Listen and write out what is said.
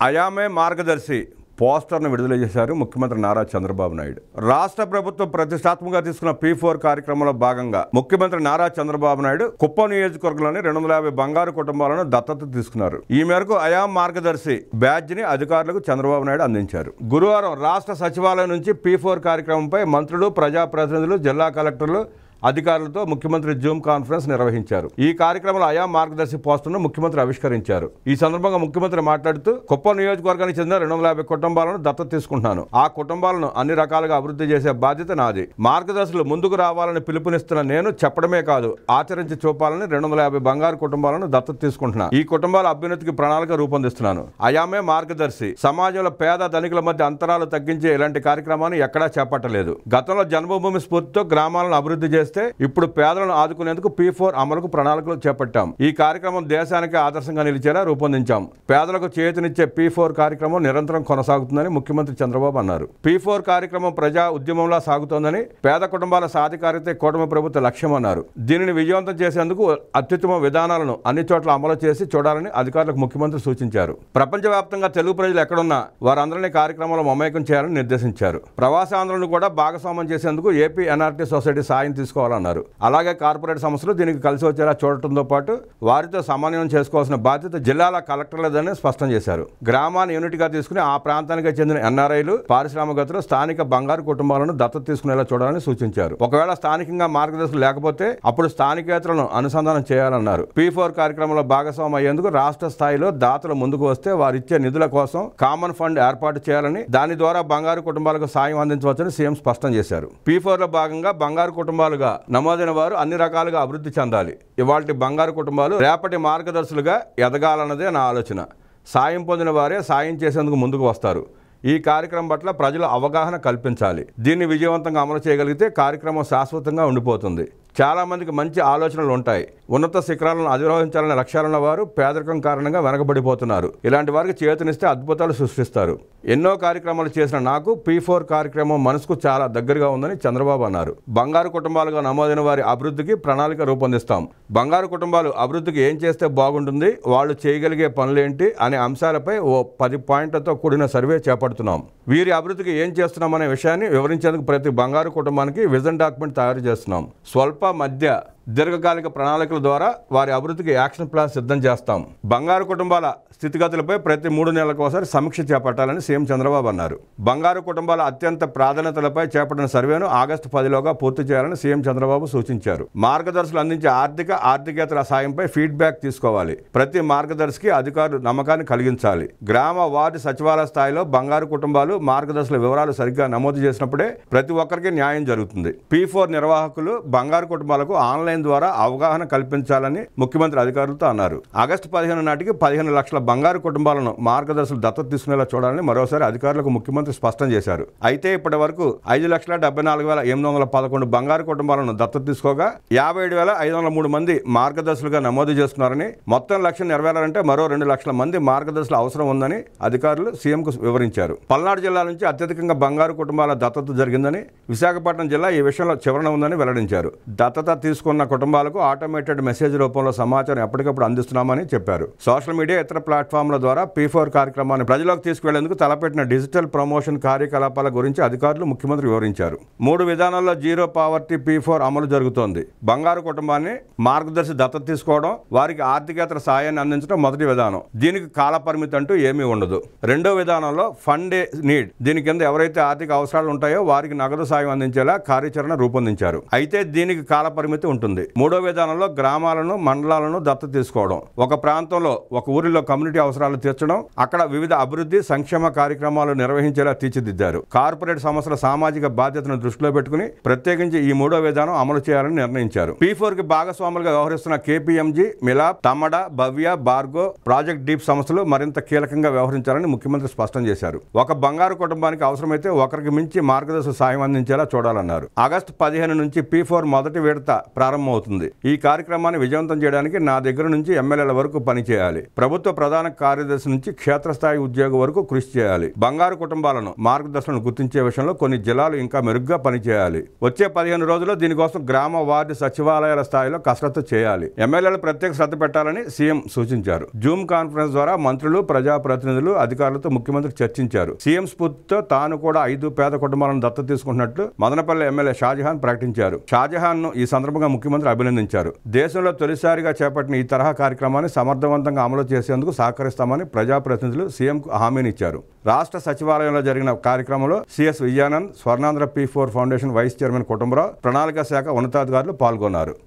అయామే మార్గదర్శి పోస్టర్ను విడుదల చేశారు ముఖ్యమంత్రి నారా చంద్రబాబు నాయుడు. రాష్ట్ర ప్రభుత్వం ప్రతిష్టాత్మకంగా తీసుకున్న P4 కార్యక్రమంలో భాగంగా ముఖ్యమంత్రి నారా చంద్రబాబు నాయుడు కుప్పం నియోజకవర్గంలోని 250 బంగారు కుటుంబాలను దత్తత తీసుకున్నారు. ఈ మేరకు అయాం మార్గదర్శి బ్యాడ్జిని అధికారులకు చంద్రబాబు నాయుడు అందించారు. గురువారం రాష్ట్ర సచివాలయం నుంచి P4 కార్యక్రమంపై మంత్రులు, ప్రజాప్రతినిధులు, జిల్లా కలెక్టర్లు, అధికారులతో ముఖ్యమంత్రి జూమ్ కాన్ఫరెన్స్ నిర్వహించారు. ఈ కార్యక్రమంలో అయాం మార్గదర్శి పోస్టును ముఖ్యమంత్రి ఆవిష్కరించారు. ఈ సందర్భంగా ముఖ్యమంత్రి మాట్లాడుతూ కుప్పం నియోజకవర్గానికి చెందిన 250 కుటుంబాలను దత్తత తీసుకుంటున్నాను. ఆ కుటుంబాలను అన్ని రకాలుగా అభివృద్ధి చేసే బాధ్యత నాది. మార్గదర్శులు ముందుకు రావాలని పిలుపునిస్తున్న నేను చెప్పడమే కాదు, ఆచరించి చూపాలని 250 బంగారు కుటుంబాలను దత్తత తీసుకుంటున్నాను. ఈ కుటుంబాల అభ్యున్నతికి ప్రణాళిక రూపొందిస్తున్నాను. అయామే మార్గదర్శి సమాజంలో పేద ధనికుల మధ్య అంతరాలు తగ్గించే ఇలాంటి కార్యక్రమాన్ని ఎక్కడా చేపట్టలేదు. గతంలో జన్మభూమి స్ఫూర్తితో గ్రామాలను అభివృద్ధి చేస్తే ఇప్పుడు పేదలను ఆదుకునేందుకు P4 అమలుకు ప్రణాళికలు చేపట్టాం. ఈ కార్యక్రమం దేశానికి ఆదర్శంగా నిలిచేలా రూపొందించాం. పేదలకు చేతినిచ్చే P4 కార్యక్రమం నిరంతరం కొనసాగుతుందని ముఖ్యమంత్రి చంద్రబాబు అన్నారు. P4 కార్యక్రమం ప్రజా ఉద్యమంలా సాగుతోందని, పేద కుటుంబాల సాధికారతే కూటమి ప్రభుత్వ లక్ష్యమన్నారు. దీనిని విజయవంతం చేసేందుకు అత్యుత్తమ విధానాలను అన్ని చోట్ల అమలు చేసి చూడాలని అధికారులకు ముఖ్యమంత్రి సూచించారు. ప్రపంచవ్యాప్తంగా తెలుగు ప్రజలు ఎక్కడున్నా వారందరినీ కార్యక్రమంలో మమేకం చేయాలని నిర్దేశించారు. ప్రవాసాంధ్రులను కూడా భాగస్వామ్యం చేసేందుకు ఏపీ NRT సొసైటీ సాయం తీసుకోవాలన్నారు. అలాగే కార్పొరేట్ సంస్థలు దీనికి కలిసి వచ్చేలా చూడటంతో పాటు వారితో సమన్వయం చేసుకోవాల్సిన బాధ్యత జిల్లాల కలెక్టర్లదని స్పష్టం చేశారు. గ్రామాన్ని యూనిట్గా తీసుకుని ఆ ప్రాంతానికి చెందిన NRIలు, పారిశ్రామికవేత్తలు స్థానిక బంగారు కుటుంబాలను దత్తత తీసుకునేలా చూడాలని సూచించారు. ఒకవేళ స్థానికంగా మార్గదర్శకులు లేకపోతే అప్పుడు స్థానికేతరులను అనుసంధానం చేయాలన్నారు. P4 కార్యక్రమంలో భాగస్వామ్యం అయ్యేందుకు రాష్ట్ర స్థాయిలో దాతలు ముందుకు వస్తే వారిచ్చే నిధుల కోసం కామన్ ఫండ్ ఏర్పాటు చేయాలని, దాని ద్వారా బంగారు కుటుంబాలకు సాయం అందించవచ్చని సీఎం స్పష్టం చేశారు. P4లో భాగంగా బంగారు కుటుంబాలుగా నమోదైన వారు అన్ని రకాలుగా అభివృద్ధి చెందాలి. ఇవాల్టి బంగారు కుటుంబాలు రేపటి మార్గదర్శులుగా ఎదగాలన్నదే నా ఆలోచన. సాయం పొందిన వారే సాయం చేసేందుకు ముందుకు వస్తారు. ఈ కార్యక్రమం పట్ల ప్రజలు అవగాహన కల్పించాలి. దీన్ని విజయవంతంగా అమలు చేయగలిగితే కార్యక్రమం శాశ్వతంగా ఉండిపోతుంది. చాలా మందికి మంచి ఆలోచనలు ఉంటాయి. ఉన్నత శిఖరాలను అధిరోహించాలనే లక్ష్యాలున్న వారు పేదరికం కారణంగా వెనకబడిపోతున్నారు. ఇలాంటి వారికి చేతునిస్తే అద్భుతాలు సృష్టిస్తారు. ఎన్నో కార్యక్రమాలు చేసిన నాకు P4 కార్యక్రమం మనసుకు చాలా దగ్గరగా ఉందని చంద్రబాబు అన్నారు. బంగారు కుటుంబాలుగా నమోదైన వారి అభివృద్ధికి ప్రణాళిక రూపొందిస్తాం. బంగారు కుటుంబాలు అభివృద్ధికి ఏం చేస్తే బాగుంటుంది, వాళ్ళు చేయగలిగే పనులేంటి అనే అంశాలపై ఓ 10 పాయింట్లతో కూడిన సర్వే చేపడుతున్నాం. వీరి అభివృద్ధికి ఏం చేస్తున్నామనే విషయాన్ని వివరించేందుకు ప్రతి బంగారు కుటుంబానికి విజన్ డాక్యుమెంట్ తయారు చేస్తున్నాం. స్వల్ప, మధ్య, దీర్ఘకాలిక ప్రణాళికల ద్వారా వారి అభివృద్ధికి యాక్షన్ ప్లాన్ సిద్ధం చేస్తాం. బంగారు కుటుంబాల స్థితిగతులపై ప్రతి 3 నెలలకు ఒకసారి సమీక్ష చేపట్టాలని సీఎం చంద్రబాబు అన్నారు. బంగారు కుటుంబాల అత్యంత ప్రాధాన్యతలపై చేపట్టిన సర్వేను ఆగస్టు 10లోగా పూర్తి చేయాలని సీఎం చంద్రబాబు సూచించారు. మార్గదర్శులు అందించే ఆర్థికేతర సాయంపై ఫీడ్బ్యాక్ తీసుకోవాలి. ప్రతి మార్గదర్శికి అధికారులు నమ్మకాన్ని కలిగించాలి. గ్రామ, వార్డు, సచివాలయ స్థాయిలో బంగారు కుటుంబాలు, మార్గదర్శుల వివరాలు సరిగ్గా నమోదు చేసినప్పుడే ప్రతి ఒక్కరికి న్యాయం జరుగుతుంది. P4 నిర్వాహకులు బంగారు కుటుంబాలకు ఆన్లైన్ ద్వారా అవగాహన కల్పించాలని ముఖ్యమంత్రి అధికారులతో అన్నారు. ఆగస్టు 15 నాటికి 15 లక్షల బంగారు కుటుంబాలను మార్గదర్శులు దత్తత తీసుకునేలా చూడాలని మరోసారి అధికారులకు ముఖ్యమంత్రి స్పష్టం చేశారు. అయితే ఇప్పటి వరకు 5,74,811 బంగారు కుటుంబాలను దత్తత తీసుకోగా 57,503 మంది మార్గదర్శులుగా నమోదు చేస్తున్నారని, మొత్తం లక్ష్యం నెరవేరాలంటే మరో 2 లక్షల మంది మార్గదర్శులు అవసరం ఉందని అధికారులు సీఎంకు వివరించారు. పల్నాడు జిల్లా నుంచి అత్యధికంగా బంగారు కుటుంబాల దత్తత జరిగిందని, విశాఖపట్నం జిల్లా ఈ విషయంలో చివరన ఉందని వెల్లడించారు. దత్తత తీసుకున్న కుటుంబాలకు ఆటోమేటెడ్ మెసేజ్ రూపంలో సమాచారం ఎప్పటికప్పుడు అందిస్తున్నామని చెప్పారు. సోషల్ మీడియా, ఇతర ప్లాట్ఫామ్ల ద్వారా P4 కార్యక్రమాన్ని ప్రజలకు తీసుకువెళ్లేందుకు తలపెట్టిన డిజిటల్ ప్రమోషన్ కార్యకలాపాల గురించి అధికారులు ముఖ్యమంత్రి వివరించారు. 3 విధానాల్లో జీరో పావర్టీ P4 అమలు జరుగుతోంది. బంగారు కుటుంబాన్ని మార్గదర్శి దత్తత తీసుకోవడం, వారికి ఆర్థికేతర సాయాన్ని అందించడం మొదటి విధానం. దీనికి కాల పరిమితి అంటూ ఏమీ ఉండదు. రెండో విధానంలో ఫండ్ ఏ నీడ్, దీని కింద ఎవరైతే ఆర్థిక అవసరాలు ఉంటాయో వారికి నగదు సాయం అందించేలా కార్యాచరణ రూపొందించారు. అయితే దీనికి కాల పరిమితి ఉంటుంది. మూడో విధానంలో గ్రామాలను, మండలాలను దత్తత తీసుకోవడం, ఒక ప్రాంతంలో, ఒక ఊరిలో కమ్యూనిటీ అవసరాలు తీర్చడం, అక్కడ వివిధ అభివృద్ధి సంక్షేమ కార్యక్రమాలు నిర్వహించేలా తీర్చిదిద్దారు. కార్పొరేట్ సంస్థల సామాజిక బాధ్యతను దృష్టిలో పెట్టుకుని ప్రత్యేకించి ఈ మూడో విధానం అమలు చేయాలని నిర్ణయించారు. P4కి భాగస్వాములుగా వ్యవహరిస్తున్న KPMG, మిలాప్, తమ్మడ, భవ్య, బార్గో, ప్రాజెక్ట్ డీప్ సంస్థలు మరింత కీలకంగా వ్యవహరించాలని ముఖ్యమంత్రి స్పష్టం చేశారు. ఒక బంగారు కుటుంబానికి అవసరమైతే ఒకరికి మించి మార్గదర్శక సాయం అందించేలా చూడాలన్నారు. ఆగస్టు 15 నుంచి P4 మొదటి విడత ప్రారంభం ప్రారంభమవుతుంది. ఈ కార్యక్రమాన్ని విజయవంతం చేయడానికి నా దగ్గర నుంచి ఎమ్మెల్యేల వరకు పనిచేయాలి. ప్రభుత్వ ప్రధాన కార్యదర్శి నుంచి క్షేత్రస్థాయి ఉద్యోగం వరకు కృషి చేయాలి. బంగారు కుటుంబాలను మార్గదర్శనం గుర్తించే విషయంలో కొన్ని జిల్లాలు ఇంకా మెరుగ్గా పనిచేయాలి. వచ్చే 15 రోజుల్లో దీనికోసం గ్రామ వార్డు సచివాలయాల స్థాయిలో కసరత్తు చేయాలి. ఎమ్మెల్యేలు ప్రత్యేక శ్రద్ధ పెట్టాలని సీఎం సూచించారు. జూమ్ కాన్ఫరెన్స్ ద్వారా మంత్రులు, ప్రజాప్రతినిధులు, అధికారులతో ముఖ్యమంత్రి చర్చించారు. సీఎం స్ఫూర్తితో తాను కూడా 5 పేద కుటుంబాలను దత్తత తీసుకుంటున్నట్లు మదనపల్లి ఎమ్మెల్యే షాజహాన్ ప్రకటించారు. షాజహాన్ ను ఈ సందర్భంగా ముఖ్యమంత్రి అభినందించారు. దేశంలో తొలిసారిగా చేపట్టిన ఈ తరహా కార్యక్రమాన్ని సమర్థవంతంగా అమలు చేసేందుకు సహకరిస్తామని ప్రజాప్రతినిధులు సీఎంకు హామీనిచ్చారు. రాష్ట్ర సచివాలయంలో జరిగిన కార్యక్రమంలో CS Vijayanand, Swarnandhra P4 foundation vice chairman Kutumbarao, ప్రణాళిక శాఖ ఉన్నతాధికారులు పాల్గొన్నారు.